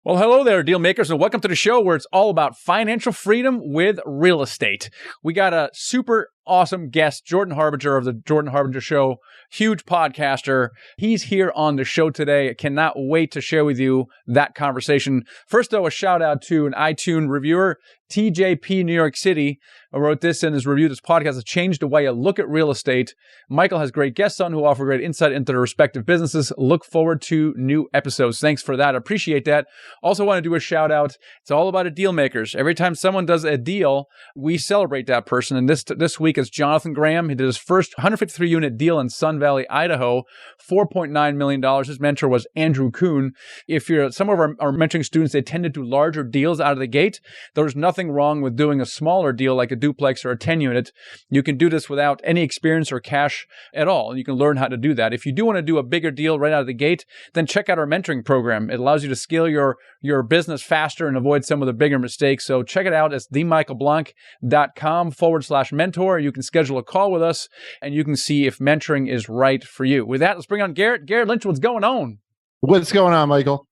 Well, hello there, deal makers, and welcome to the show where it's all about financial freedom with real estate. We got a super awesome guest, Jordan Harbinger of the Jordan Harbinger Show, huge podcaster. He's here on the show today. I cannot wait to share with you that conversation. First, though, a shout out to an iTunes reviewer, TJP New York City, wrote this in his review. This podcast has changed the way I look at real estate. Michael has great guests on who offer great insight into their respective businesses. Look forward to new episodes. Thanks for that. I appreciate that. Also want to do a shout out. It's all about a deal makers. Every time someone does a deal, we celebrate that person. And this week is Jonathan Graham. He did his first 153 unit deal in Sun Valley, Idaho, $4.9 million. His mentor was Andrew Kuhn. If you're some of our mentoring students, they tend to do larger deals out of the gate. There's nothing wrong with doing a smaller deal like a duplex or a 10 unit. You can do this without any experience or cash at all. And you can learn how to do that. If you do want to do a bigger deal right out of the gate, then check out our mentoring program. It allows you to scale your business faster and avoid some of the bigger mistakes. So check it out. It's themichaelblanc.com/mentor. You can schedule a call with us and you can see if mentoring is right for you. With that, let's bring on Garrett. Garrett Lynch, what's going on? What's going on, Michael?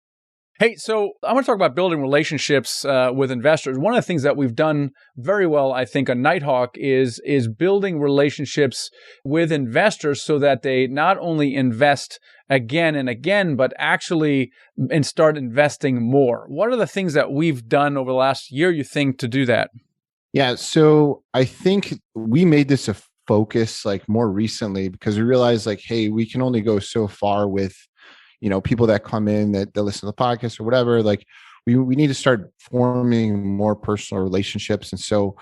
Hey, so I want to talk about building relationships with investors. One of the things that we've done very well, I think, on Nighthawk is building relationships with investors so that they not only invest again and again, but actually and start investing more. What are the things that we've done over the last year, you think, to do that? Yeah, so I think we made this a focus like more recently because we realized like, hey, we can only go so far with people that come in that listen to the podcast or whatever. Like we need to start forming more personal relationships. And so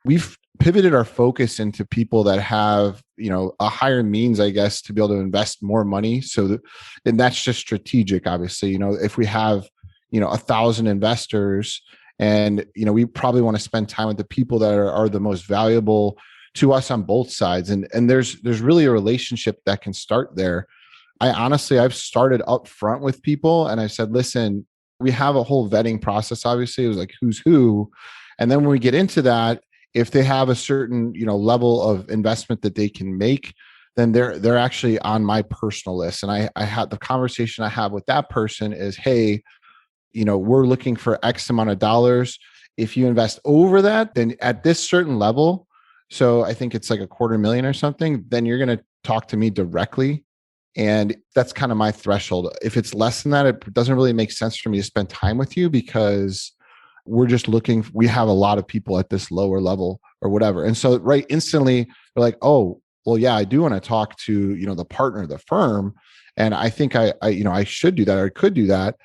we've pivoted our focus into people that have, a higher means, I guess, to be able to invest more money. And that's just strategic, obviously. If we have, 1,000 investors and, we probably want to spend time with the people that are the most valuable to us on both sides. And there's really a relationship that can start there. I've started up front with people and I said, listen, we have a whole vetting process. Obviously, it was like who's who. And then when we get into that, if they have a certain, level of investment that they can make, then they're actually on my personal list. And I had the conversation I have with that person is, hey, we're looking for X amount of dollars. If you invest over that, then at this certain level, so I think it's like $250,000 or something, then you're going to talk to me directly. And that's kind of my threshold. If it's less than that, it doesn't really make sense for me to spend time with you because we have a lot of people at this lower level or whatever. And so instantly they're like, oh, well, yeah, I do want to talk to, the partner of the firm. And I think I should do that or could do that.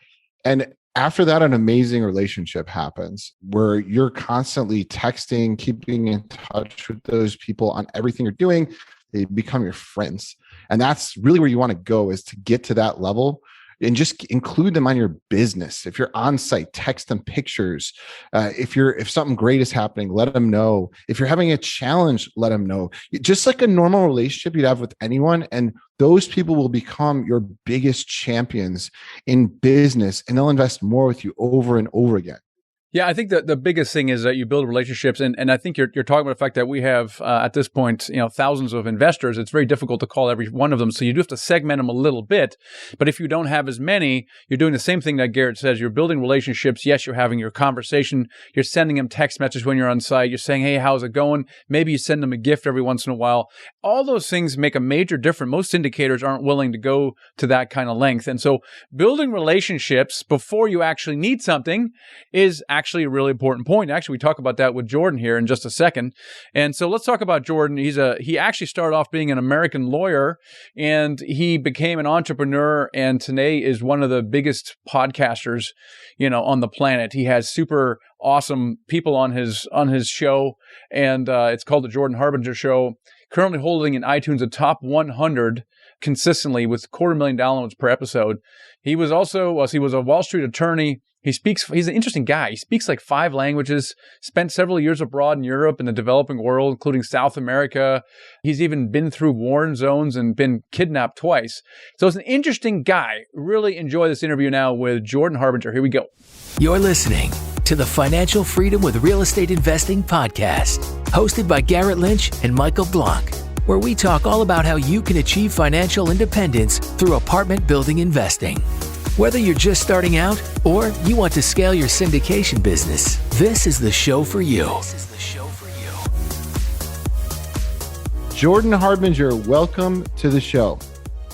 And after that, an amazing relationship happens where you're constantly texting, keeping in touch with those people on everything you're doing. They become your friends. And that's really where you want to go, is to get to that level and just include them on your business. If you're on site, text them pictures. If something great is happening, let them know. If you're having a challenge, let them know. Just like a normal relationship you'd have with anyone. And those people will become your biggest champions in business and they'll invest more with you over and over again. Yeah, I think that the biggest thing is that you build relationships, and I think you're talking about the fact that we have at this point, thousands of investors. It's very difficult to call every one of them, so you do have to segment them a little bit. But if you don't have as many, you're doing the same thing that Garrett says. You're building relationships. Yes, you're having your conversation. You're sending them text messages when you're on site. You're saying, "Hey, how's it going?" Maybe you send them a gift every once in a while. All those things make a major difference. Most syndicators aren't willing to go to that kind of length, and so building relationships before you actually need something is actually a really important point. Actually, we talk about that with Jordan here in just a second. And so let's talk about Jordan. He actually started off being an American lawyer and he became an entrepreneur, and today is one of the biggest podcasters, on the planet. He has super awesome people on his show, and it's called the Jordan Harbinger Show. Currently holding in iTunes a top 100 consistently with $250,000 downloads per episode. He was a Wall Street attorney. He's an interesting guy. He speaks like 5 languages, spent several years abroad in Europe and the developing world, including South America. He's even been through war zones and been kidnapped twice. So it's an interesting guy. Really enjoy this interview now with Jordan Harbinger. Here we go. You're listening to the Financial Freedom with Real Estate Investing podcast, hosted by Garrett Lynch and Michael Blanc, where we talk all about how you can achieve financial independence through apartment building investing. Whether you're just starting out or you want to scale your syndication business, this is the show for you. Jordan Harbinger, welcome to the show.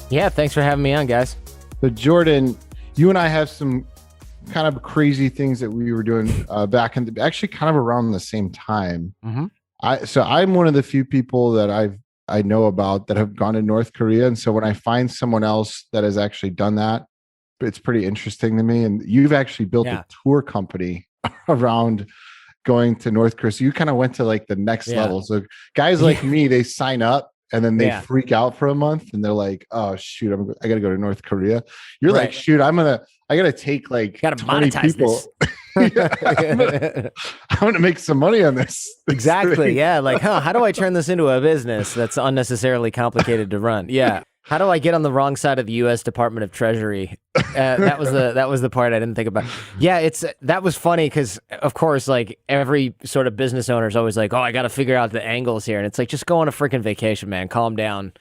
Yeah, thanks for having me on, guys. So Jordan, you and I have some kind of crazy things that we were doing back in actually kind of around the same time. Mm-hmm. I'm one of the few people that I know about that have gone to North Korea. And so when I find someone else that has actually done that, it's pretty interesting to me. And you've actually built a tour company around going to North Korea. So you kind of went to like the next level. So guys like me, they sign up and then they freak out for a month and they're like, oh shoot, I got to go to North Korea. You're like, shoot, I got to take like 20 people. I'm going to make some money on this. Exactly. Thing. Yeah. Like, how do I turn this into a business that's unnecessarily complicated to run? Yeah. How do I get on the wrong side of the U.S. Department of Treasury? That was the part I didn't think about. Yeah, that was funny because, of course, like every sort of business owner is always like, oh, I got to figure out the angles here, and it's like, just go on a freaking vacation, man. Calm down.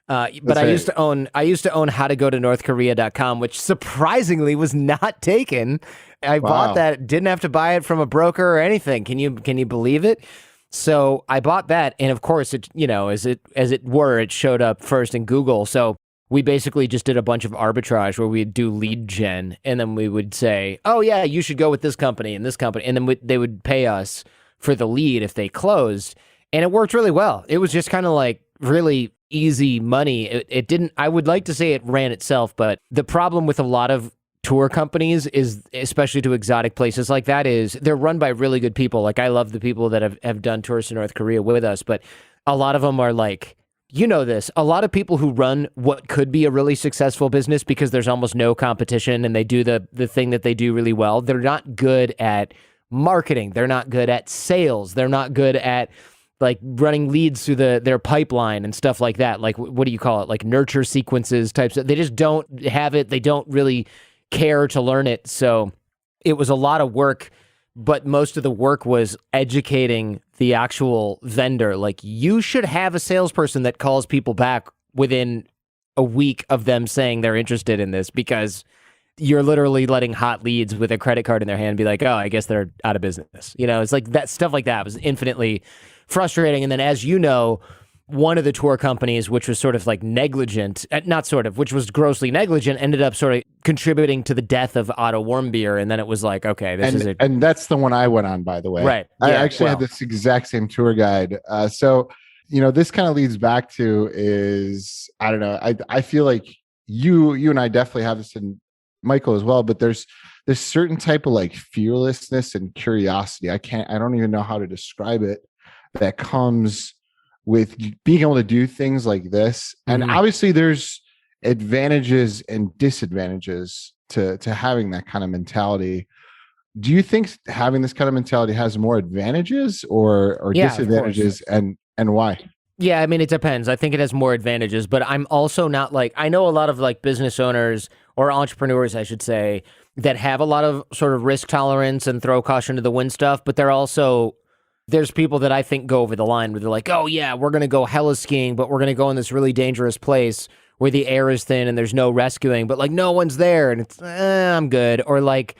But I used to own howtogotonorthkorea.com, which surprisingly was not taken. I bought that, didn't have to buy it from a broker or anything. Can you believe it? So I bought that, and of course, it it showed up first in Google. So we basically just did a bunch of arbitrage where we'd do lead gen, and then we would say, "Oh yeah, you should go with this company and this company," and then they would pay us for the lead if they closed, and it worked really well. It was just kind of like really easy money. It didn't. I would like to say it ran itself, but the problem with a lot of tour companies is, especially to exotic places like that, is they're run by really good people. Like I love the people that have done tours to North Korea with us, but a lot of them are like, you know this, a lot of people who run what could be a really successful business because there's almost no competition and they do the thing that they do really well. They're not good at marketing. They're not good at sales. They're not good at like running leads through their pipeline and stuff like that. Like, what do you call it? Like nurture sequences types. They just don't have it. They don't really care to learn it. So it was a lot of work, but most of the work was educating the actual vendor. Like, you should have a salesperson that calls people back within a week of them saying they're interested in this, because you're literally letting hot leads with a credit card in their hand be like, oh, I guess they're out of business. You know, it's like that stuff like that was infinitely frustrating. And then, as you know, one of the tour companies, which was sort of like negligent, which was grossly negligent, ended up sort of contributing to the death of Otto Warmbier. And then it was like, okay, this is it. And that's the one I went on, by the way. Right. I actually had this exact same tour guide. So, this kind of leads back to is, I don't know, I feel like you and I definitely have this in Michael as well, but there's certain type of like fearlessness and curiosity. I don't even know how to describe it, that comes with being able to do things like this. And obviously there's advantages and disadvantages to having that kind of mentality. Do you think having this kind of mentality has more advantages or disadvantages, and why? Yeah, I mean, it depends. I think it has more advantages, but I'm also not like, I know a lot of like business owners or entrepreneurs, I should say, that have a lot of sort of risk tolerance and throw caution to the wind stuff, but there's people that I think go over the line where they're like, oh yeah, we're going to go hella skiing, but we're going to go in this really dangerous place where the air is thin and there's no rescuing, but like no one's there and it's, I'm good. Or like,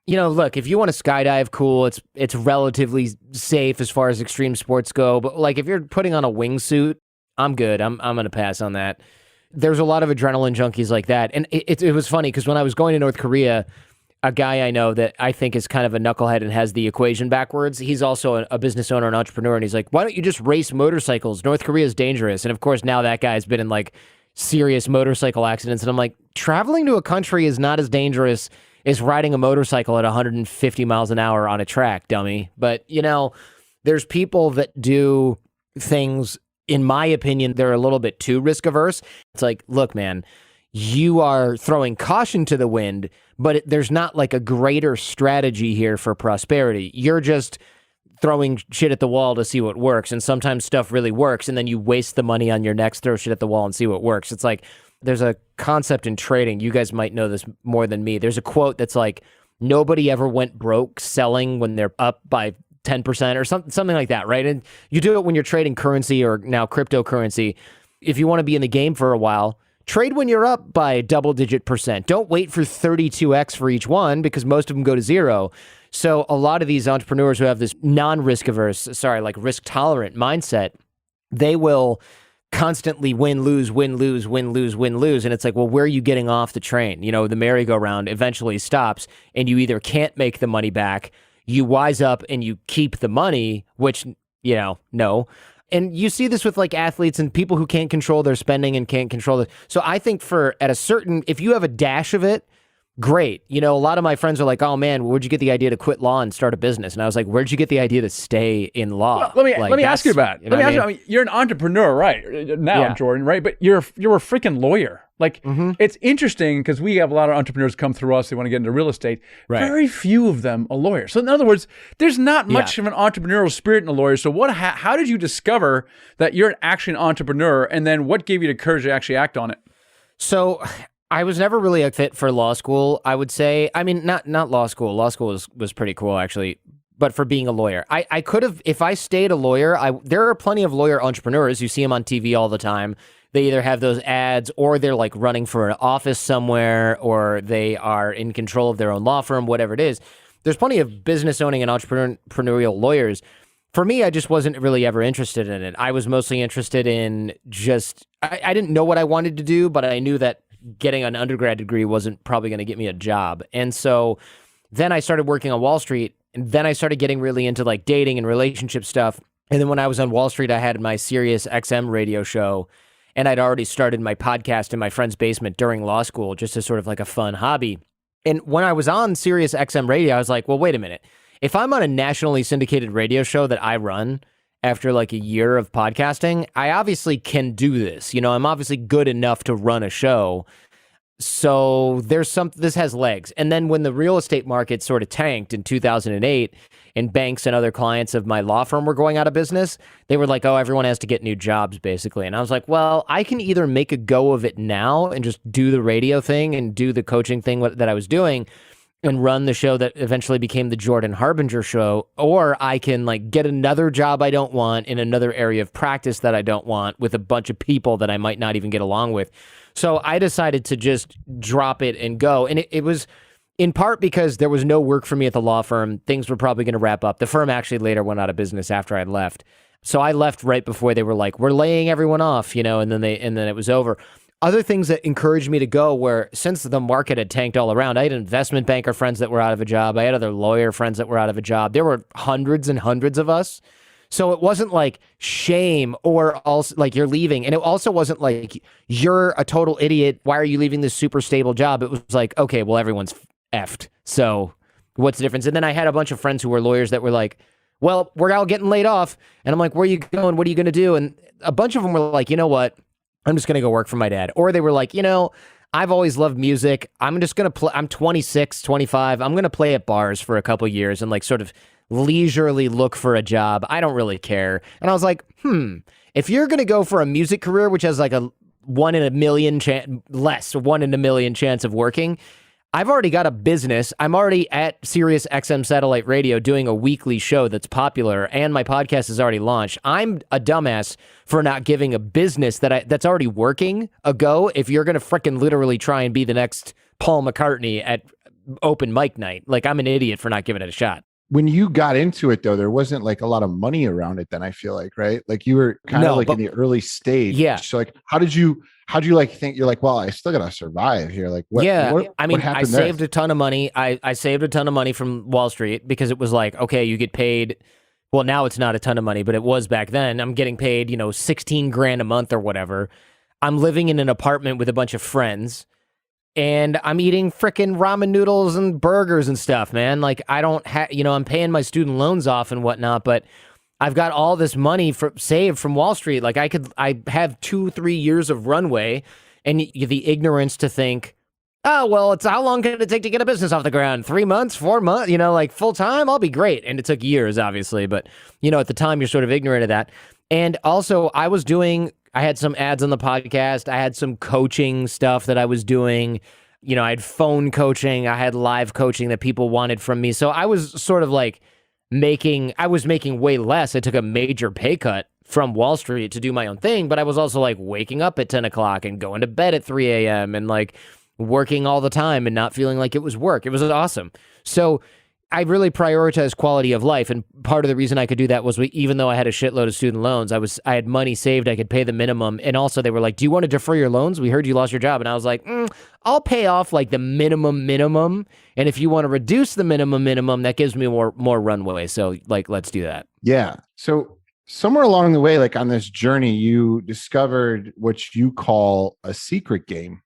look, if you want to skydive, cool. It's relatively safe as far as extreme sports go. But like if you're putting on a wingsuit, I'm good. I'm going to pass on that. There's a lot of adrenaline junkies like that. And it was funny because when I was going to North Korea, a guy I know that I think is kind of a knucklehead and has the equation backwards. He's also a business owner and entrepreneur. And he's like, why don't you just race motorcycles? North Korea is dangerous. And of course, now that guy's been in like serious motorcycle accidents. And I'm like, traveling to a country is not as dangerous as riding a motorcycle at 150 miles an hour on a track, dummy. But, there's people that do things, in my opinion, they're a little bit too risk averse. It's like, look, man, you are throwing caution to the wind, but there's not like a greater strategy here for prosperity. You're just throwing shit at the wall to see what works. And sometimes stuff really works. And then you waste the money on your next throw shit at the wall and see what works. It's like, there's a concept in trading. You guys might know this more than me. There's a quote that's like, nobody ever went broke selling when they're up by 10% or something like that, right? And you do it when you're trading currency or now cryptocurrency. If you want to be in the game for a while, trade when you're up by double-digit percent. Don't wait for 32x for each one because most of them go to zero. So a lot of these entrepreneurs who have this non-risk averse, like risk-tolerant mindset, they will constantly win, lose, win, lose, win, lose, win, lose. And it's like, well, where are you getting off the train? You know, the merry-go-round eventually stops and you either can't make the money back, you wise up and you keep the money, which, you know, no. And you see this with like athletes and people who can't control their spending and can't control it. So I think if you have a dash of it, great. You know, a lot of my friends are like, oh man, where'd you get the idea to quit law and start a business? And I was like, where'd you get the idea to stay in law? Well, let me ask you about it. I mean, you're an entrepreneur right now, Jordan, right? But you're a freaking lawyer. Like, it's interesting because we have a lot of entrepreneurs come through us. They want to get into real estate. Right. Very few of them are lawyers. So in other words, there's not much of an entrepreneurial spirit in a lawyer. So how did you discover that you're actually an entrepreneur? And then what gave you the courage to actually act on it? So I was never really a fit for law school, I would say. I mean, not law school. Law school was pretty cool, actually. But for being a lawyer, I could have, if I stayed a lawyer, there are plenty of lawyer entrepreneurs. You see them on TV all the time. They either have those ads or they're like running for an office somewhere or they are in control of their own law firm, whatever it is. There's plenty of business owning and entrepreneurial lawyers. For me, I just wasn't really ever interested in it. I was mostly interested in I didn't know what I wanted to do, but I knew that getting an undergrad degree wasn't probably going to get me a job. And so then I started working on Wall Street, and then I started getting really into like dating and relationship stuff. And then when I was on Wall Street, I had my Sirius XM radio show, and I'd already started my podcast in my friend's basement during law school, just as sort of like a fun hobby. And when I was on Sirius XM radio, I was like, well, wait a minute. If I'm on a nationally syndicated radio show that I run after like a year of podcasting, I obviously can do this. You know, I'm obviously good enough to run a show. So this has legs. And then when the real estate market sort of tanked in 2008 and banks and other clients of my law firm were going out of business, they were like, oh, everyone has to get new jobs, basically. And I was like, well, I can either make a go of it now and just do the radio thing and do the coaching thing that I was doing and run the show that eventually became the Jordan Harbinger Show, or I can like get another job I don't want in another area of practice that I don't want with a bunch of people that I might not even get along with. So I decided to just drop it and go. And it was in part because there was no work for me at the law firm. Things were probably going to wrap up. The firm actually later went out of business after I left. So I left right before they were like, we're laying everyone off, you know, and then it was over. Other things that encouraged me to go were, since the market had tanked all around, I had investment banker friends that were out of a job. I had other lawyer friends that were out of a job. There were hundreds and hundreds of us. So it wasn't like shame or also like you're leaving. And it also wasn't like you're a total idiot. Why are you leaving this super stable job? It was like, okay, well, everyone's effed. So what's the difference? And then I had a bunch of friends who were lawyers that were like, well, we're all getting laid off. And I'm like, where are you going? What are you going to do? And a bunch of them were like, you know what? I'm just going to go work for my dad. Or they were like, you know, I've always loved music. I'm just going to play. I'm 26, 25. I'm going to play at bars for a couple years and like sort of leisurely look for a job. I don't really care. And I was like, if you're going to go for a music career, which has like a 1 in a million chance of working, I've already got a business. I'm already at Sirius XM satellite radio doing a weekly show that's popular, and my podcast is already launched. I'm a dumbass for not giving a business that's already working a go if you're going to frickin' literally try and be the next Paul McCartney at open mic night. Like, I'm an idiot for not giving it a shot. When you got into it, though, there wasn't like a lot of money around it then, I feel like, right? Like you were kind of like in the early stage. Yeah. So like, how did you like think you're like, well, I still got to survive here? Like, I saved a ton of money. I saved a ton of money from Wall Street because it was like, okay, you get paid. Well, now it's not a ton of money, but it was back then. I'm getting paid, $16,000 a month or whatever. I'm living in an apartment with a bunch of friends. And I'm eating frickin' ramen noodles and burgers and stuff, man. Like, I don't have, I'm paying my student loans off and whatnot, but I've got all this money saved from Wall Street. Like, I have 2-3 years of runway, and the ignorance to think, oh, well, it's how long can it take to get a business off the ground? 3 months, 4 months, like full time, I'll be great. And it took years, obviously, but at the time you're sort of ignorant of that. And also I had some ads on the podcast. I had some coaching stuff that I was doing. I had phone coaching. I had live coaching that people wanted from me. So I was sort of like making way less. I took a major pay cut from Wall Street to do my own thing, but I was also like waking up at 10 o'clock and going to bed at 3 a.m. and like working all the time and not feeling like it was work. It was awesome. So I really prioritized quality of life, and part of the reason I could do that was even though I had a shitload of student loans, I had money saved, I could pay the minimum, and also they were like, do you want to defer your loans? We heard you lost your job. And I was like, I'll pay off like the minimum, and if you want to reduce the minimum, that gives me more runway. So like, let's do that. Yeah. So somewhere along the way, like on this journey, you discovered what you call a secret game.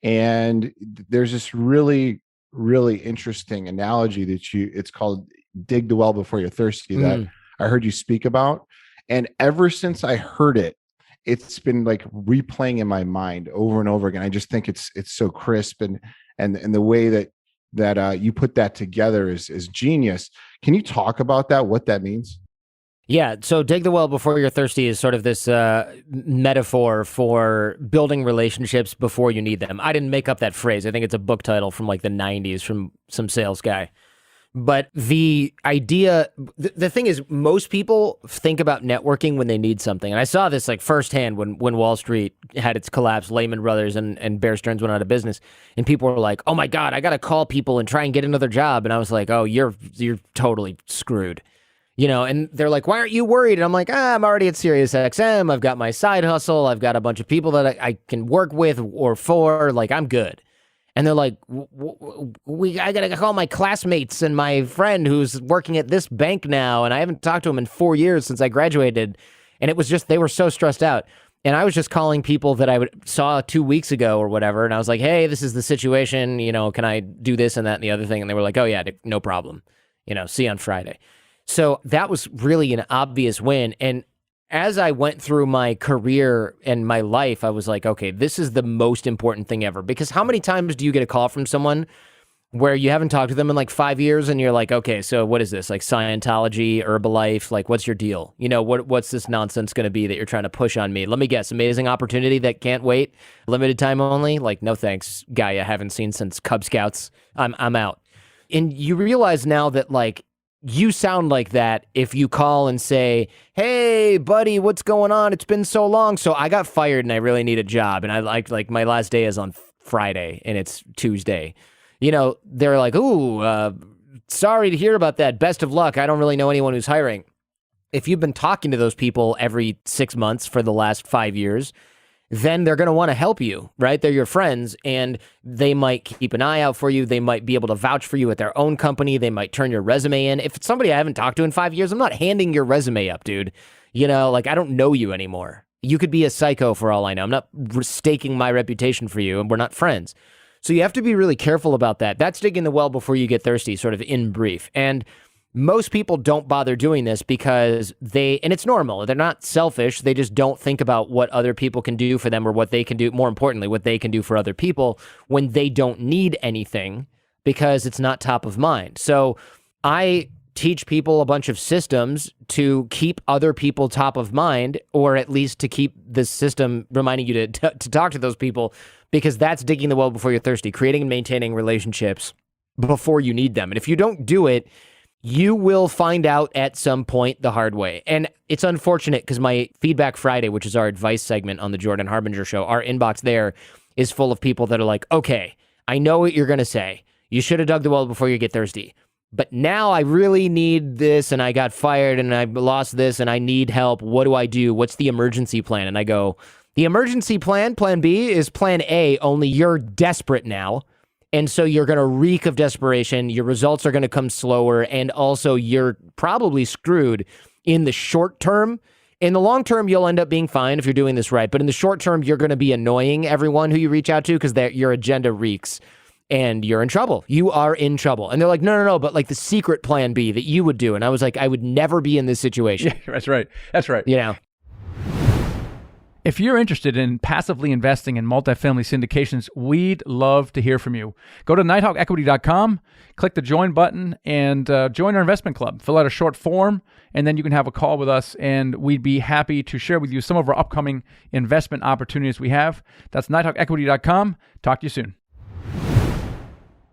And there's this really interesting analogy that it's called dig the well before you're thirsty that I heard you speak about. And ever since I heard it, it's been like replaying in my mind over and over again. I just think it's so crisp, and the way that you put that together is genius. Can you talk about that, what that means? Yeah, so dig the well before you're thirsty is sort of this metaphor for building relationships before you need them. I didn't make up that phrase. I think it's a book title from like the 90s from some sales guy. But the idea, the thing is, most people think about networking when they need something. And I saw this like firsthand when Wall Street had its collapse, Lehman Brothers and Bear Stearns went out of business. And people were like, oh my God, I got to call people and try and get another job. And I was like, oh, you're totally screwed. You know, and they're like, why aren't you worried? And I'm like, I'm already at SiriusXM. I've got my side hustle. I've got a bunch of people that I can work with or for. Like, I'm good. And they're like, I got to call my classmates and my friend who's working at this bank now. And I haven't talked to him in 4 years since I graduated. And it was just, they were so stressed out. And I was just calling people that I saw 2 weeks ago or whatever. And I was like, hey, this is the situation. You know, can I do this and that and the other thing? And they were like, oh, yeah, no problem. You know, see you on Friday. So that was really an obvious win. And as I went through my career and my life, I was like, okay, this is the most important thing ever. Because how many times do you get a call from someone where you haven't talked to them in like 5 years and you're like, okay, so what is this? Like Scientology, Herbalife, like what's your deal? You know, what's this nonsense going to be that you're trying to push on me? Let me guess, amazing opportunity that can't wait, limited time only? Like, no thanks, guy I haven't seen since Cub Scouts. I'm out. And you realize now that like, you sound like that if you call and say, hey, buddy, what's going on? It's been so long. So I got fired and I really need a job. And I like my last day is on Friday and it's Tuesday. You know, they're like, ooh, sorry to hear about that. Best of luck. I don't really know anyone who's hiring. If you've been talking to those people every 6 months for the last 5 years, then they're going to want to help you, right? They're your friends, and they might keep an eye out for you. They might be able to vouch for you at their own company. They might turn your resume in. If it's somebody I haven't talked to in 5 years, I'm not handing your resume up, dude. You know, like, I don't know you anymore. You could be a psycho for all I know. I'm not staking my reputation for you, and we're not friends. So you have to be really careful about that. That's digging the well before you get thirsty, sort of in brief. And most people don't bother doing this because and it's normal. They're not selfish. They just don't think about what other people can do for them or what they can do, more importantly, what they can do for other people when they don't need anything because it's not top of mind. So I teach people a bunch of systems to keep other people top of mind, or at least to keep the system reminding you to talk to those people, because that's digging the well before you're thirsty, creating and maintaining relationships before you need them. And if you don't do it, you will find out at some point the hard way. And it's unfortunate because my Feedback Friday, which is our advice segment on the Jordan Harbinger Show, our inbox there is full of people that are like, okay, I know what you're going to say. You should have dug the well before you get thirsty. But now I really need this, and I got fired, and I lost this, and I need help. What do I do? What's the emergency plan? And I go, the emergency plan, plan B, is plan A, only you're desperate now. And so you're going to reek of desperation. Your results are going to come slower. And also you're probably screwed in the short term. In the long term, you'll end up being fine if you're doing this right. But in the short term, you're going to be annoying everyone who you reach out to because your agenda reeks and you're in trouble. You are in trouble. And they're like, no, but like the secret plan B that you would do. And I was like, I would never be in this situation. Yeah, that's right. That's right. You know? If you're interested in passively investing in multifamily syndications, we'd love to hear from you. Go to nighthawkequity.com, click the join button, and join our investment club. Fill out a short form, and then you can have a call with us, and we'd be happy to share with you some of our upcoming investment opportunities we have. That's nighthawkequity.com. Talk to you soon.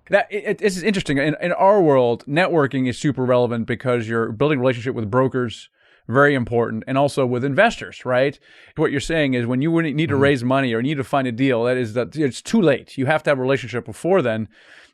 This is interesting. In our world, networking is super relevant because you're building a relationship with brokers, very important. And also with investors, right? What you're saying is when you need to raise money or need to find a deal, that it's too late. You have to have a relationship before then.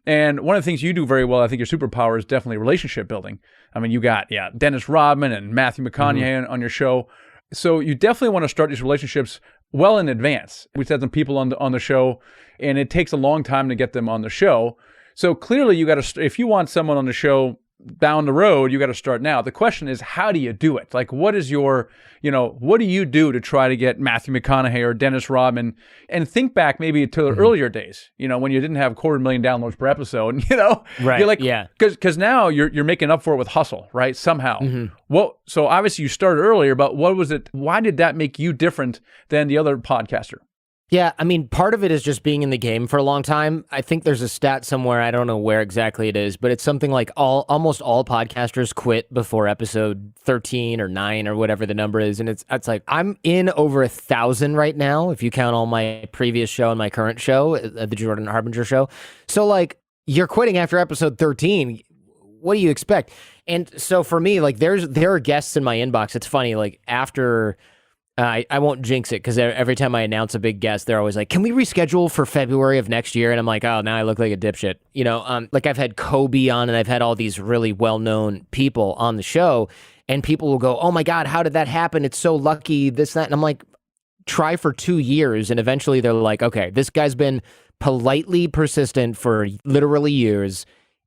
And one of the things you do very well, I think your superpower is definitely relationship building. I mean, you got, Dennis Rodman and Matthew McConaughey on your show. So you definitely want to start these relationships well in advance. We've had some people on the show, and it takes a long time to get them on the show. So clearly you got to, if you want someone on the show down the road, you got to start now. The question is, how do you do it? Like, what is your, what do you do to try to get Matthew McConaughey or Dennis Rodman? And think back maybe to the earlier days, when you didn't have 250,000 downloads per episode, right? You're like, because now you're making up for it with hustle, right? Somehow. Well, so obviously you started earlier, but what was it? Why did that make you different than the other podcaster? Yeah, I mean, part of it is just being in the game for a long time. I think there's a stat somewhere, I don't know where exactly it is, but it's something like almost all podcasters quit before episode 13 or 9 or whatever the number is. And it's like, I'm in over 1,000 right now, if you count all my previous show and my current show, the Jordan Harbinger show. So like, you're quitting after episode 13. What do you expect? And so for me, like there are guests in my inbox. It's funny, like after... I won't jinx it because every time I announce a big guest, they're always like, can we reschedule for February of next year? And I'm like, oh, now I look like a dipshit. Like I've had Kobe on and I've had all these really well-known people on the show, and people will go, oh my God, how did that happen? It's so lucky, this, that. And I'm like, try for 2 years. And eventually they're like, okay, this guy's been politely persistent for literally years.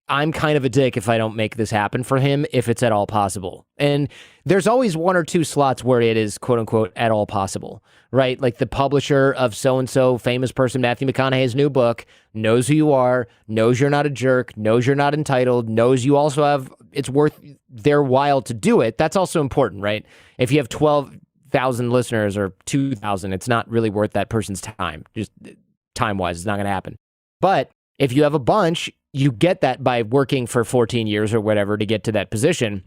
I'm kind of a dick if I don't make this happen for him, if it's at all possible. And there's always 1 or 2 slots where it is, quote unquote, at all possible, right? Like the publisher of so-and-so famous person, Matthew McConaughey's new book, knows who you are, knows you're not a jerk, knows you're not entitled, knows you also have, it's worth their while to do it. That's also important, right? If you have 12,000 listeners or 2,000, it's not really worth that person's time. Just time-wise, it's not going to happen. But if you have a bunch, you get that by working for 14 years or whatever to get to that position.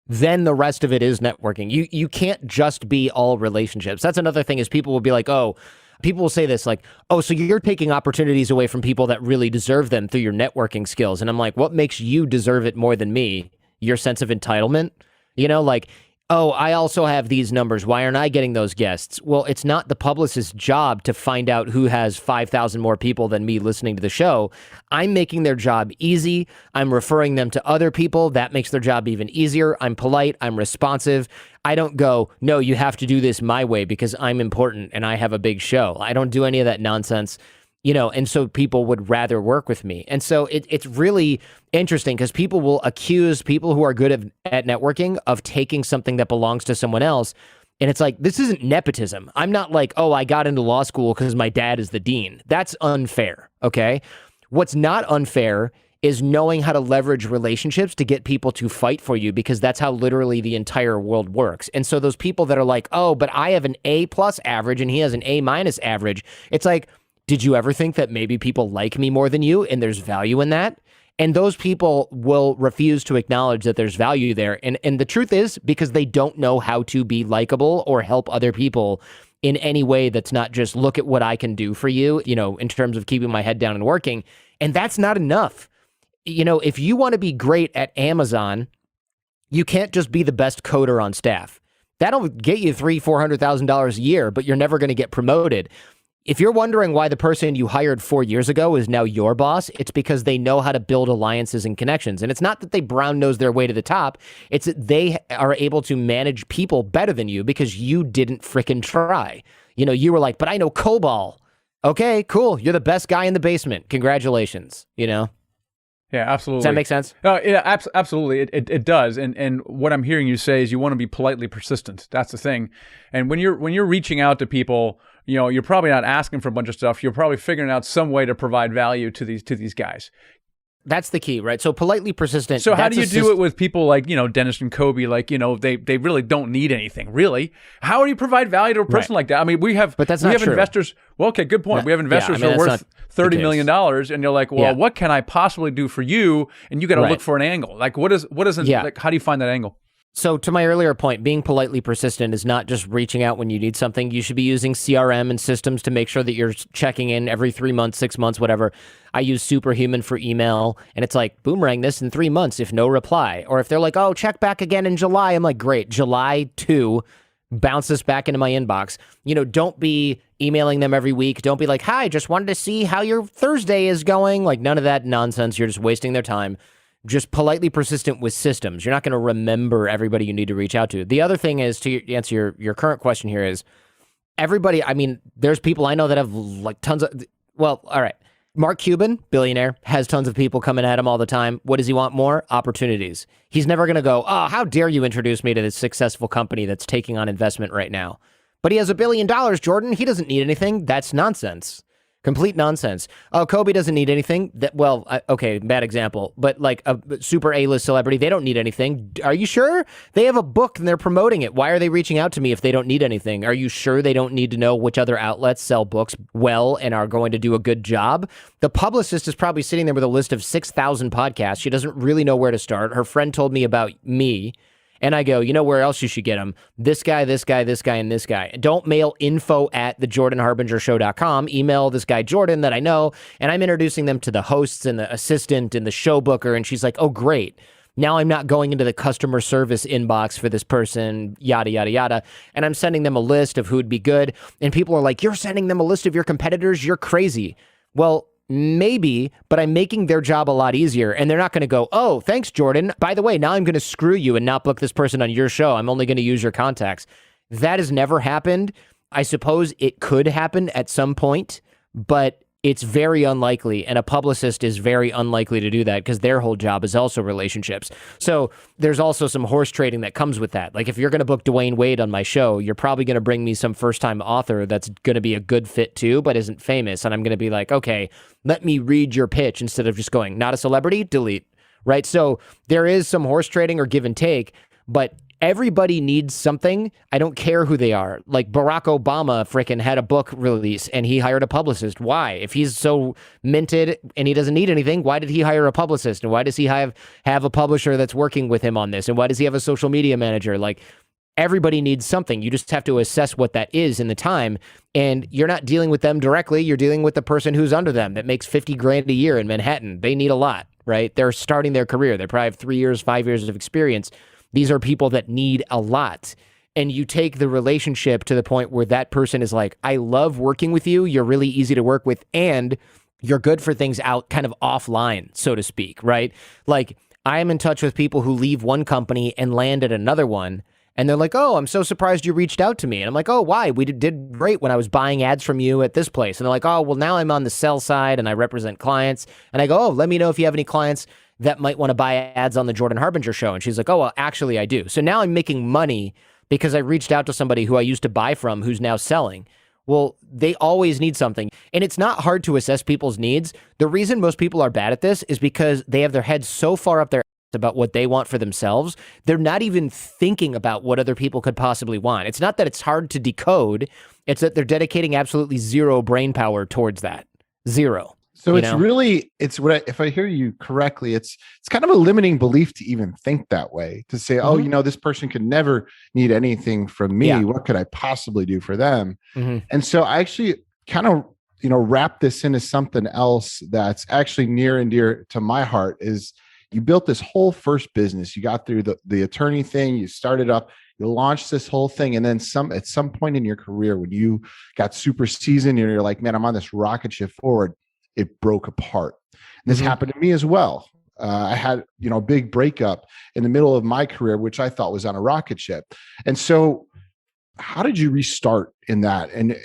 Then the rest of it is networking. You can't just be all relationships. That's another thing is people will be like, people will say this like, oh, so you're taking opportunities away from people that really deserve them through your networking skills. And I'm like, what makes you deserve it more than me? Your sense of entitlement? Like, oh, I also have these numbers. Why aren't I getting those guests? Well, it's not the publicist's job to find out who has 5,000 more people than me listening to the show. I'm making their job easy. I'm referring them to other people. That makes their job even easier. I'm polite. I'm responsive. I don't go, no, you have to do this my way because I'm important and I have a big show. I don't do any of that nonsense. And so people would rather work with me. And so it's really interesting because people will accuse people who are good at networking of taking something that belongs to someone else. And it's like, this isn't nepotism. I'm not like, oh, I got into law school because my dad is the dean. That's unfair, okay? What's not unfair is knowing how to leverage relationships to get people to fight for you because that's how literally the entire world works. And so those people that are like, oh, but I have an A+ average and he has an A- average, it's like, did you ever think that maybe people like me more than you and there's value in that? And those people will refuse to acknowledge that there's value there. And the truth is because they don't know how to be likable or help other people in any way that's not just look at what I can do for you, in terms of keeping my head down and working. And that's not enough. If you want to be great at Amazon, you can't just be the best coder on staff. That'll get you $300,000-$400,000 a year, but you're never going to get promoted. If you're wondering why the person you hired 4 years ago is now your boss, it's because they know how to build alliances and connections. And it's not that they brown nose their way to the top. It's that they are able to manage people better than you because you didn't frickin' try. You were like, but I know COBOL. Okay, cool. You're the best guy in the basement. Congratulations. Yeah, absolutely. Does that make sense? Yeah, absolutely. It does. And what I'm hearing you say is you want to be politely persistent. That's the thing. And when you're reaching out to people, you're probably not asking for a bunch of stuff. You're probably figuring out some way to provide value to these guys. That's the key, right? So politely persistent. So how do you do it with people like, Dennis and Kobe, like, they really don't need anything, really? How do you provide value to a person like that? I mean, we have investors. Well, okay, good point. We have investors who are worth $30 million, and you're like, well, what can I possibly do for you? And you got to look for an angle. Like, what isn't, like, how do you find that angle? So to my earlier point, being politely persistent is not just reaching out when you need something. You should be using CRM and systems to make sure that you're checking in every 3 months, 6 months, whatever. I use Superhuman for email, and it's like, boomerang this in 3 months if no reply. Or if they're like, oh, check back again in July, I'm like, great, July 2, bounce this back into my inbox. Don't be emailing them every week. Don't be like, hi, just wanted to see how your Thursday is going. Like, none of that nonsense. You're just wasting their time. Just politely persistent with systems. You're not going to remember everybody you need to reach out to. The other thing is, to answer your current question here, is everybody, there's people I know that have like tons of, all right. Mark Cuban, billionaire, has tons of people coming at him all the time. What does he want more? Opportunities. He's never going to go, oh, how dare you introduce me to this successful company that's taking on investment right now. But he has $1 billion, Jordan. He doesn't need anything. That's nonsense. Complete nonsense. Oh, Kobe doesn't need anything. Okay, bad example. But like a super A-list celebrity, they don't need anything. Are you sure? They have a book and they're promoting it. Why are they reaching out to me if they don't need anything? Are you sure they don't need to know which other outlets sell books well and are going to do a good job? The publicist is probably sitting there with a list of 6,000 podcasts. She doesn't really know where to start. Her friend told me about me. And I go, where else you should get them? This guy, this guy, this guy, and this guy. Don't mail info@thejordanharbingershow.com. Email this guy, Jordan, that I know. And I'm introducing them to the hosts and the assistant and the show booker. And she's like, oh, great. Now I'm not going into the customer service inbox for this person, yada, yada, yada. And I'm sending them a list of who'd be good. And people are like, you're sending them a list of your competitors? You're crazy. Well, maybe, but I'm making their job a lot easier. And they're not going to go, oh, thanks, Jordan. By the way, now I'm going to screw you and not book this person on your show. I'm only going to use your contacts. That has never happened. I suppose it could happen at some point, but it's very unlikely. And a publicist is very unlikely to do that because their whole job is also relationships. So there's also some horse trading that comes with that. Like if you're going to book Dwayne Wade on my show, you're probably going to bring me some first-time author that's going to be a good fit too, but isn't famous. And I'm going to be like, okay, let me read your pitch instead of just going, not a celebrity, delete, right? So there is some horse trading or give and take, but everybody needs something. I don't care who they are. Like Barack Obama frickin' had a book release and he hired a publicist. Why? If he's so minted and he doesn't need anything, why did he hire a publicist? And why does he have a publisher that's working with him on this? And why does he have a social media manager? Like everybody needs something. You just have to assess what that is in the time. And you're not dealing with them directly. You're dealing with the person who's under them that makes $50,000 a year in Manhattan. They need a lot, right? They're starting their career. They probably have 3 years, 5 years of experience. These are people that need a lot. And you take the relationship to the point where that person is like, I love working with you. You're really easy to work with. And you're good for things out kind of offline, so to speak, right? Like I am in touch with people who leave one company and land at another one. And they're like, oh, I'm so surprised you reached out to me. And I'm like, oh, why? We did great when I was buying ads from you at this place. And they're like, oh, well, now I'm on the sell side and I represent clients. And I go, oh, let me know if you have any clients that might want to buy ads on the Jordan Harbinger show. And she's like, oh, well, actually I do. So now I'm making money because I reached out to somebody who I used to buy from who's now selling. Well, they always need something. And it's not hard to assess people's needs. The reason most people are bad at this is because they have their heads so far up their ass about what they want for themselves. They're not even thinking about what other people could possibly want. It's not that it's hard to decode. It's that they're dedicating absolutely zero brain power towards that. Zero. So it's what if I hear you correctly, it's kind of a limiting belief to even think that way, to say, oh, this person could never need anything from me. Yeah. What could I possibly do for them? Mm-hmm. And so I actually kind of, wrap this into something else that's actually near and dear to my heart is you built this whole first business. You got through the attorney thing, you started up, you launched this whole thing. And then at some point in your career, when you got super seasoned and you're like, man, I'm on this rocket ship forward, it broke apart. And this happened to me as well. I had, a big breakup in the middle of my career, which I thought was on a rocket ship. And so how did you restart in that? And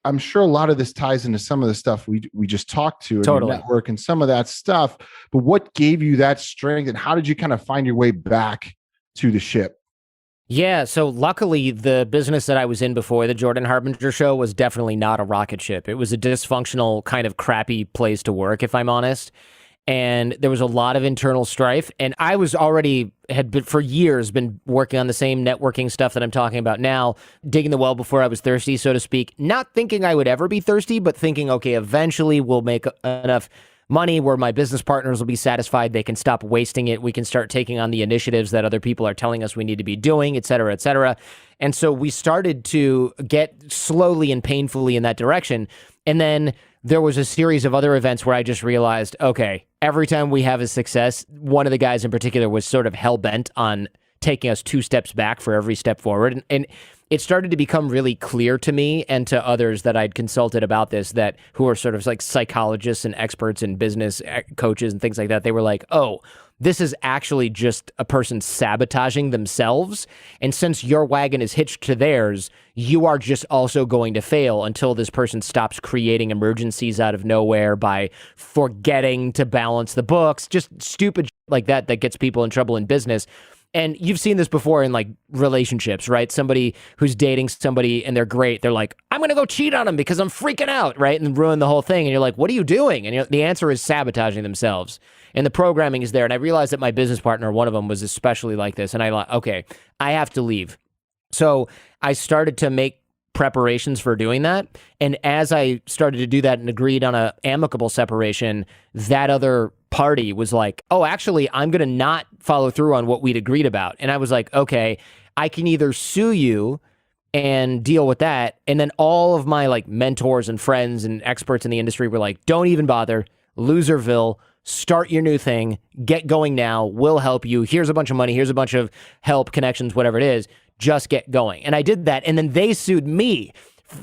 I'm sure a lot of this ties into some of the stuff we just talked to in your network and some of that stuff, but what gave you that strength and how did you kind of find your way back to the ship? Yeah, so luckily the business that I was in before the Jordan Harbinger show was definitely not a rocket ship. It was a dysfunctional kind of crappy place to work, if I'm honest. And there was a lot of internal strife. And I was had been for years been working on the same networking stuff that I'm talking about now, digging the well before I was thirsty, so to speak. Not thinking I would ever be thirsty, but thinking, okay, eventually we'll make enough money, where my business partners will be satisfied. They can stop wasting it. We can start taking on the initiatives that other people are telling us we need to be doing, et cetera, et cetera. And so we started to get slowly and painfully in that direction. And then there was a series of other events where I just realized, okay, every time we have a success, one of the guys in particular was sort of hell-bent on taking us 2 steps back for every step forward. And it started to become really clear to me and to others that I'd consulted about this, that who are sort of like psychologists and experts in business, coaches and things like that. They were like, oh, this is actually just a person sabotaging themselves. And since your wagon is hitched to theirs, you are just also going to fail until this person stops creating emergencies out of nowhere by forgetting to balance the books, just stupid shit like that gets people in trouble in business. And you've seen this before in like relationships, right? Somebody who's dating somebody and they're great. They're like, I'm going to go cheat on him because I'm freaking out, right? And ruin the whole thing. And you're like, what are you doing? And the answer is sabotaging themselves. And the programming is there. And I realized that my business partner, one of them, was especially like this. And I thought, okay, I have to leave. So I started to make preparations for doing that. And as I started to do that and agreed on an amicable separation, that other party was like, oh, actually, I'm going to not follow through on what we'd agreed about. And I was like, okay, I can either sue you and deal with that. And then all of my like mentors and friends and experts in the industry were like, don't even bother, Loserville, start your new thing, get going now, we'll help you. Here's a bunch of money, here's a bunch of help, connections, whatever it is, just get going. And I did that. And then they sued me,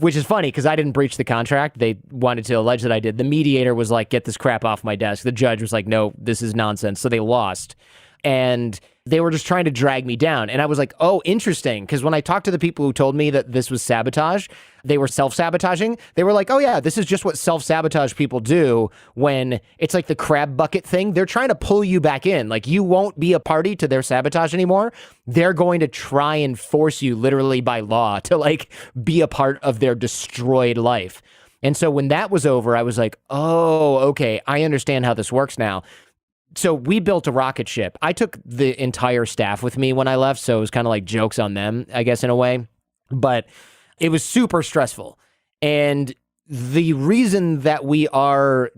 which is funny because I didn't breach the contract. They wanted to allege that I did. The mediator was like, get this crap off my desk. The judge was like, no, this is nonsense. So they lost. And they were just trying to drag me down. And I was like, oh, interesting. Because when I talked to the people who told me that this was sabotage, they were self-sabotaging. They were like, oh yeah, this is just what self-sabotage people do when it's like the crab bucket thing. They're trying to pull you back in. Like you won't be a party to their sabotage anymore. They're going to try and force you literally by law to like be a part of their destroyed life. And so when that was over, I was like, oh, okay, I understand how this works now. So we built a rocket ship. I took the entire staff with me when I left, so it was kind of like jokes on them, I guess, in a way. But it was super stressful. And the reason that we are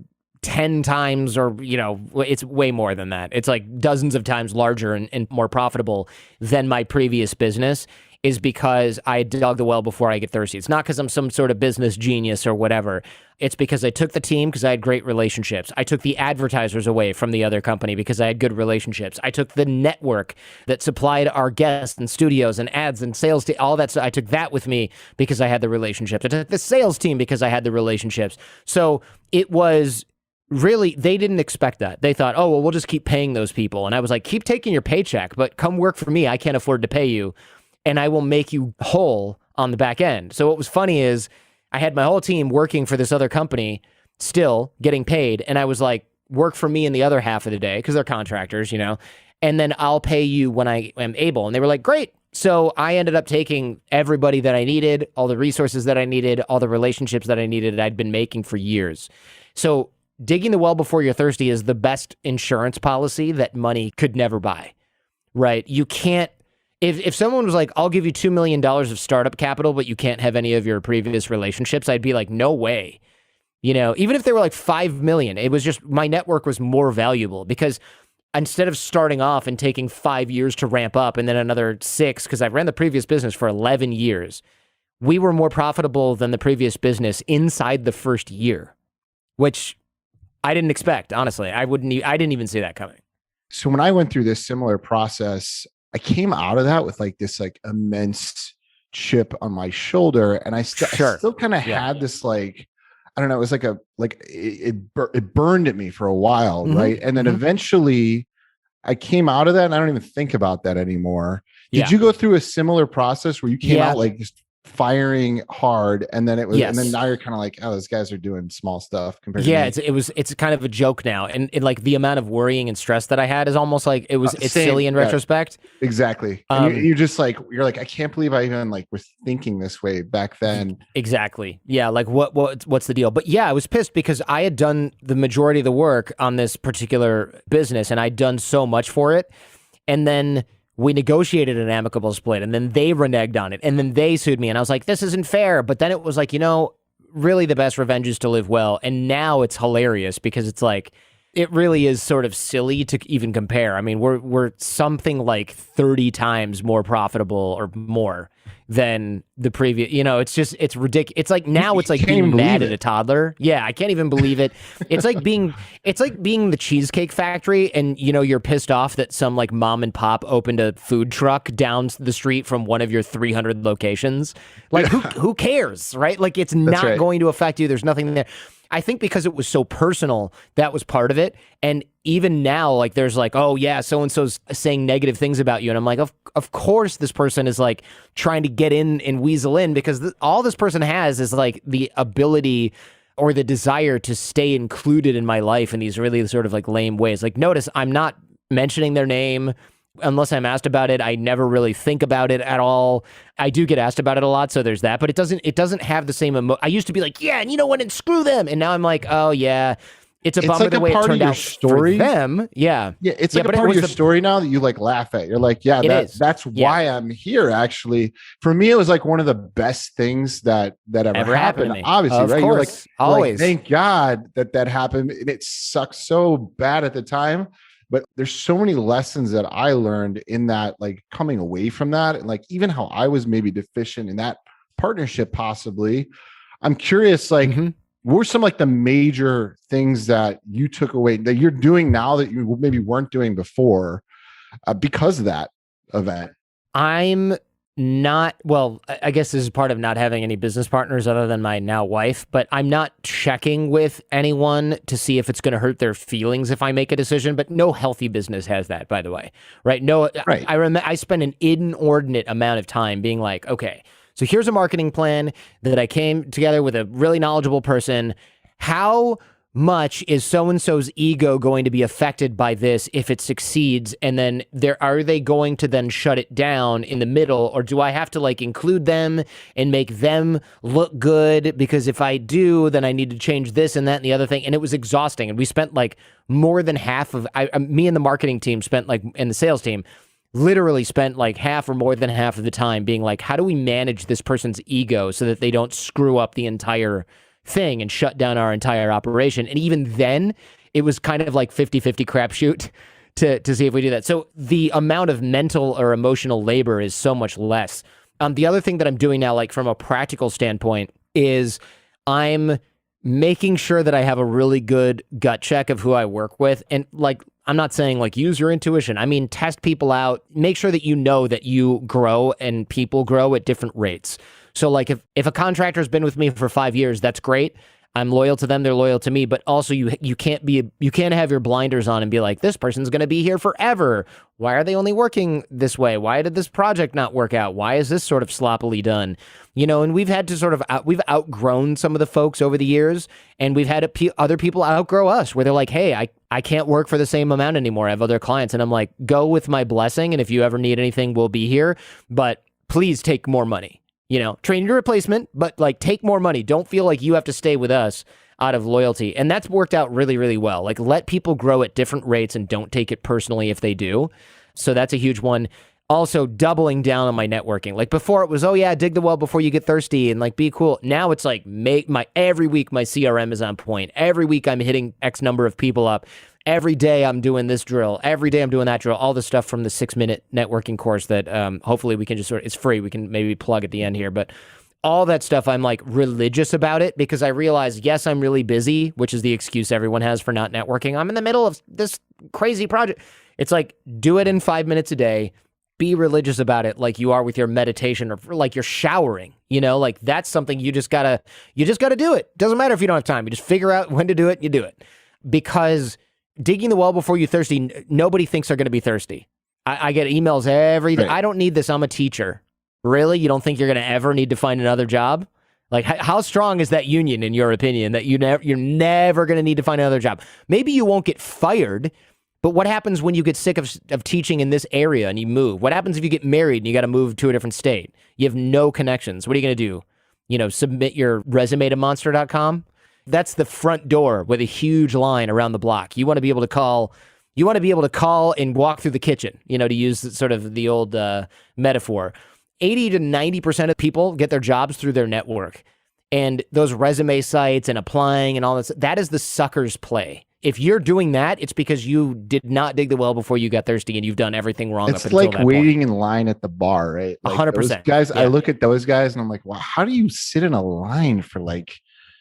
10 times or, it's way more than that. It's like dozens of times larger and more profitable than my previous business is because I dug the well before I get thirsty. It's not because I'm some sort of business genius or whatever. It's because I took the team because I had great relationships. I took the advertisers away from the other company because I had good relationships. I took the network that supplied our guests and studios and ads and sales to all that. So I took that with me because I had the relationships. I took the sales team because I had the relationships. So it was really, they didn't expect that. They thought, oh, well, we'll just keep paying those people. And I was like, keep taking your paycheck, but come work for me. I can't afford to pay you. And I will make you whole on the back end. So what was funny is I had my whole team working for this other company, still getting paid. And I was like, work for me in the other half of the day because they're contractors, and then I'll pay you when I am able. And they were like, great. So I ended up taking everybody that I needed, all the resources that I needed, all the relationships that I needed, I'd been making for years. So digging the well before you're thirsty is the best insurance policy that money could never buy, right? You can't. If someone was like, I'll give you $2 million of startup capital, but you can't have any of your previous relationships, I'd be like, no way. Even if they were like 5 million, it was just, my network was more valuable because instead of starting off and taking 5 years to ramp up and then another 6, because I ran the previous business for 11 years, we were more profitable than the previous business inside the first year, which I didn't expect, honestly. I didn't even see that coming. So when I went through this similar process, I came out of that with like this like immense chip on my shoulder, and I still kind of had this like, I don't know, it was like it burned at me for a while, right? And then eventually I came out of that, and I don't even think about that anymore. Did you go through a similar process where you came out like just firing hard, and then it was, and then now you're kind of like, oh, those guys are doing small stuff compared to me. It's kind of a joke now, and like the amount of worrying and stress that I had is almost like it's silly in retrospect. Exactly. And you're just like, I can't believe I even like was thinking this way back then. Exactly. Yeah. Like what's the deal? But yeah, I was pissed because I had done the majority of the work on this particular business, and I'd done so much for it, and then we negotiated an amicable split, and then they reneged on it, and then they sued me, and I was like, this isn't fair. But then it was like, really the best revenge is to live well. And now it's hilarious because it's like, it really is sort of silly to even compare. I mean, we're something like 30 times more profitable or more than the previous, it's ridiculous. It's like now it's like being mad at a toddler. Yeah, I can't even believe it. It's like being the Cheesecake Factory and you're pissed off that some like mom and pop opened a food truck down the street from one of your 300 locations. Like who cares, right? Like it's not going to affect you. There's nothing there. I think because it was so personal, that was part of it. And even now, like there's like, oh yeah, so-and-so's saying negative things about you. And I'm like, of course this person is like trying to get in and weasel in because all this person has is like the ability or the desire to stay included in my life in these really sort of like lame ways. Like notice I'm not mentioning their name unless I'm asked about it. I never really think about it at all. I do get asked about it a lot, so there's that. But it doesn't have the same I used to be like, yeah, and you know what, and screw them. And now I'm like, oh yeah, it's a bummer like the way it turned out story. For them. Yeah, yeah, it's like a part of your story now that you like laugh at. You're like, yeah, that's why I'm here. Actually, for me, it was like one of the best things that ever happened. Obviously, of right? Course. You're like, always. Thank God that happened. And it sucked so bad at the time. But there's so many lessons that I learned in that, like coming away from that, and like even how I was maybe deficient in that partnership, possibly. I'm curious, like, what were some like the major things that you took away that you're doing now that you maybe weren't doing before because of that event? I'm not, well, I guess this is part of not having any business partners other than my now wife, but I'm not checking with anyone to see if it's going to hurt their feelings if I make a decision, but no healthy business has that, by the way, right? No, right. I spend an inordinate amount of time being like, okay, so here's a marketing plan that I came together with a really knowledgeable person. How much is so-and-so's ego going to be affected by this if it succeeds? And then are they going to then shut it down in the middle? Or do I have to like include them and make them look good? Because if I do, then I need to change this and that and the other thing. And it was exhausting. And we spent like more than half of, me and the marketing team spent like, and the sales team literally spent like half or more than half of the time being like, how do we manage this person's ego so that they don't screw up the entire thing and shut down our entire operation? And even then it was kind of like 50-50 crapshoot to see if we do that. So the amount of mental or emotional labor is so much less. The other thing that I'm doing now, like from a practical standpoint, is I'm making sure that I have a really good gut check of who I work with. And like, I'm not saying like use your intuition. I mean, test people out, make sure that you know that you grow and people grow at different rates. So like if a contractor's been with me for 5 years, that's great. I'm loyal to them, they're loyal to me, but also you can't have your blinders on and be like, this person's going to be here forever. Why are they only working this way? Why did this project not work out? Why is this sort of sloppily done? And we've had to sort of we've outgrown some of the folks over the years, and we've had other people outgrow us where they're like, hey, I can't work for the same amount anymore. I have other clients. And I'm like, go with my blessing. And if you ever need anything, we'll be here, but please take more money. Train your replacement, but like take more money. Don't feel like you have to stay with us out of loyalty. And that's worked out really, really well. Like let people grow at different rates and don't take it personally if they do. So that's a huge one. Also doubling down on my networking. Like before it was, oh yeah, dig the well before you get thirsty and like be cool. Now it's like every week my CRM is on point. Every week I'm hitting X number of people up. Every day I'm doing this drill. Every day I'm doing that drill. All the stuff from the 6-minute networking course that hopefully we can just it's free. We can maybe plug at the end here. But all that stuff, I'm like religious about it because I realize, yes, I'm really busy, which is the excuse everyone has for not networking. I'm in the middle of this crazy project. It's like, do it in 5 minutes a day. Be religious about it like you are with your meditation or like you're showering. Like that's something you just gotta do it. Doesn't matter if you don't have time. You just figure out when to do it, you do it. Because digging the well before you're thirsty, nobody thinks they're going to be thirsty. I get emails every day. Right. I don't need this. I'm a teacher. Really? You don't think you're going to ever need to find another job? Like, how strong is that union, in your opinion, that you're never going to need to find another job? Maybe you won't get fired, but what happens when you get sick of teaching in this area and you move? What happens if you get married and you got to move to a different state? You have no connections. What are you going to do? Submit your resume to monster.com? That's the front door with a huge line around the block. You want to be able to call and walk through the kitchen, to use sort of the old metaphor. 80 to 90% of people get their jobs through their network. and those resume sites and applying and all this, that is the sucker's play. If you're doing that, it's because you did not dig the well before you got thirsty and you've done everything wrong. It's like waiting in line at the bar, right? Like 100%. Guys, yeah. I look at those guys and I'm like, wow, how do you sit in a line for like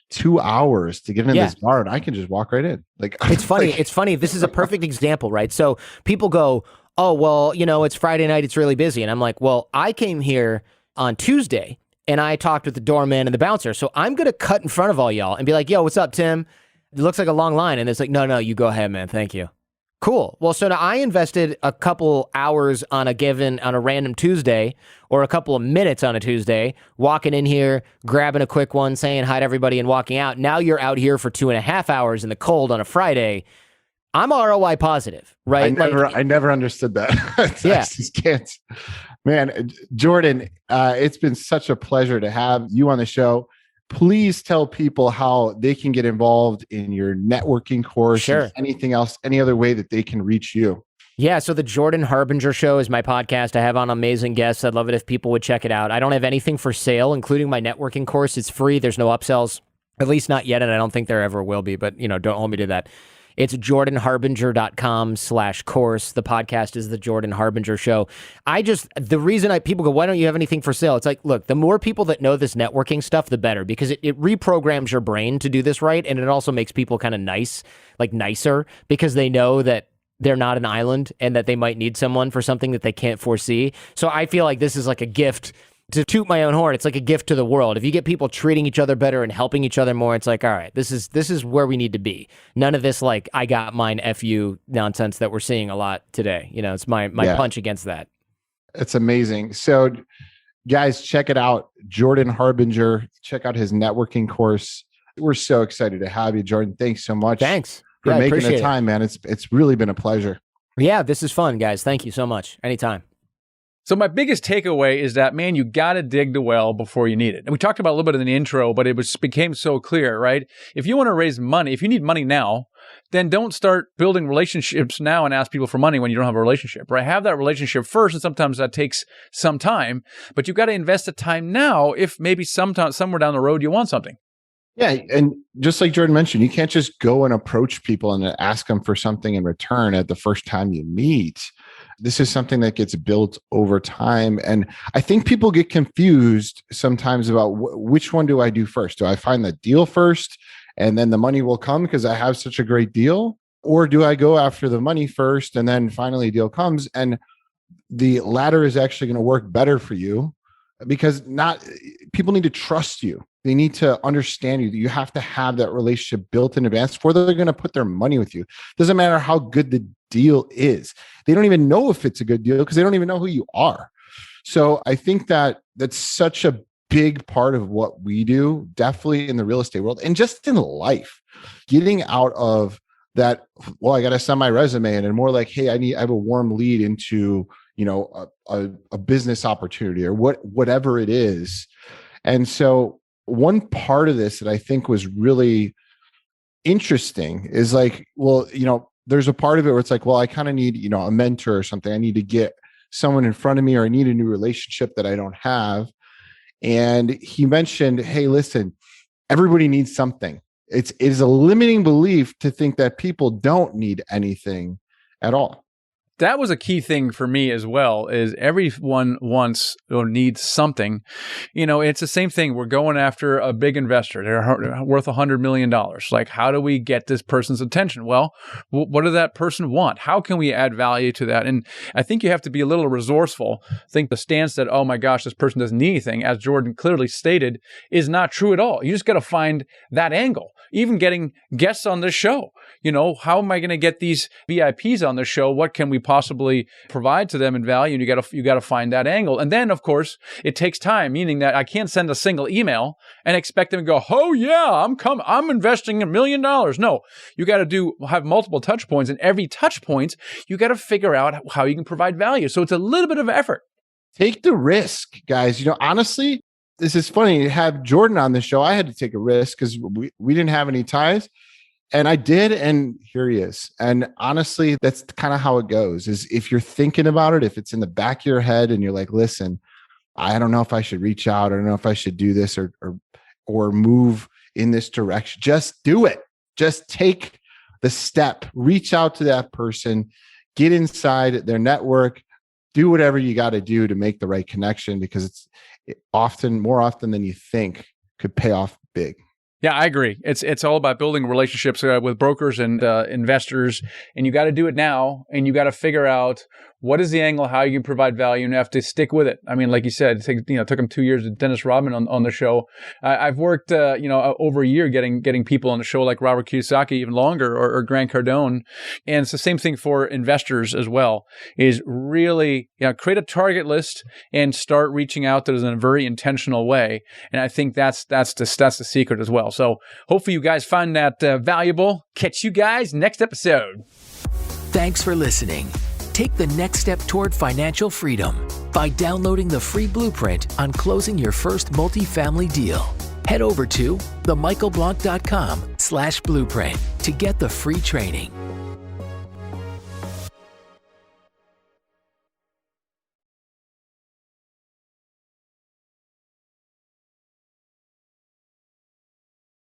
2 hours to get in this bar and I can just walk right in? Like, it's funny. It's funny. This is a perfect example, right? So people go, oh, well, it's Friday night. It's really busy. And I'm like, well, I came here on Tuesday and I talked with the doorman and the bouncer. So I'm going to cut in front of all y'all and be like, yo, what's up, Tim? It looks like a long line. And it's like, no, you go ahead, man. Thank you. Cool. Well, so now I invested a couple hours on a random Tuesday, or a couple of minutes on a Tuesday, walking in here, grabbing a quick one, saying hi to everybody and walking out. Now you're out here for 2.5 hours in the cold on a Friday. I'm ROI positive, right? I never understood that. I just can't. Man, Jordan, it's been such a pleasure to have you on the show. Please tell people how they can get involved in your networking course. Sure. Anything else, any other way that they can reach you. Yeah, so the Jordan Harbinger Show is my podcast. I have on amazing guests. I'd love it if people would check it out. I don't have anything for sale, including my networking course. It's free. There's no upsells, at least not yet, and I don't think there ever will be, but don't hold me to that. It's jordanharbinger.com/course. The podcast is the Jordan Harbinger Show. The reason people go, why don't you have anything for sale? It's like, look, the more people that know this networking stuff, the better, because it reprograms your brain to do this right. And it also makes people kind of nicer, because they know that they're not an island and that they might need someone for something that they can't foresee. So I feel like this is like a gift. To toot my own horn, it's like a gift to the world. If you get people treating each other better and helping each other more, it's like, all right, this is where we need to be. None of this like I got mine F you nonsense that we're seeing a lot today. It's my punch against that. It's amazing. So guys, check it out. Jordan Harbinger. Check out his networking course. We're so excited to have you, Jordan. Thanks so much. Thanks for making the time, man. It's really been a pleasure. Yeah, this is fun, guys. Thank you so much. Anytime. So my biggest takeaway is that, man, you got to dig the well before you need it. And we talked about a little bit in the intro, but it became so clear, right? If you want to raise money, if you need money now, then don't start building relationships now and ask people for money when you don't have a relationship, right? Have that relationship first, and sometimes that takes some time, but you got to invest the time now if maybe somewhere down the road you want something. Yeah, and just like Jordan mentioned, you can't just go and approach people and ask them for something in return at the first time you meet. This is something that gets built over time. And I think people get confused sometimes about which one do I do first? Do I find the deal first and then the money will come because I have such a great deal? Or do I go after the money first and then finally a deal comes? And the latter is actually going to work better for you, because people need to trust you. They need to understand you. You have to have that relationship built in advance before they're going to put their money with you. Doesn't matter how good the deal is. They don't even know if it's a good deal because they don't even know who you are. So I think that that's such a big part of what we do, definitely in the real estate world and just in life. Getting out of that, well, I got to send my resume, and more like, hey, I have a warm lead into, a business opportunity or whatever it is. And so one part of this that I think was really interesting is like, well, there's a part of it where it's like, well, I kind of need, a mentor or something. I need to get someone in front of me, or I need a new relationship that I don't have. And he mentioned, hey, listen, everybody needs something. It is a limiting belief to think that people don't need anything at all. That was a key thing for me as well, is everyone wants or needs something. It's the same thing. We're going after a big investor. They're worth $100 million. Like, how do we get this person's attention? Well, what does that person want? How can we add value to that? And I think you have to be a little resourceful. I think the stance that, oh my gosh, this person doesn't need anything, as Jordan clearly stated, is not true at all. You just got to find that angle. Even getting guests on this show. How am I going to get these VIPs on the show? What can we possibly provide to them in value? And you got to find that angle. And then, of course, it takes time, meaning that I can't send a single email and expect them to go, oh yeah, I'm investing $1 million. No, you got to have multiple touch points, and every touch point, you got to figure out how you can provide value. So it's a little bit of effort. Take the risk, guys. Honestly, this is funny to have Jordan on the show. I had to take a risk because we didn't have any ties. And I did, and here he is. And honestly, that's kind of how it goes, is if you're thinking about it, if it's in the back of your head and you're like, listen, I don't know if I should reach out. I don't know if I should do this, or or move in this direction. Just do it. Just take the step, reach out to that person, get inside their network, do whatever you got to do to make the right connection, because more often than you think could pay off big. Yeah, I agree. It's all about building relationships with brokers and investors, and you got to do it now, and you got to figure out what is the angle, how you can provide value, and you have to stick with it. I mean, like you said, it took him 2 years with Dennis Rodman on the show. I've worked, over a year getting people on the show like Robert Kiyosaki, even longer, or Grant Cardone. And it's the same thing for investors as well, is really, create a target list and start reaching out to them in a very intentional way. And I think that's the secret as well. So hopefully you guys find that valuable. Catch you guys next episode. Thanks for listening. Take the next step toward financial freedom by downloading the free blueprint on closing your first multifamily deal. Head over to themichaelblanc.com/blueprint to get the free training.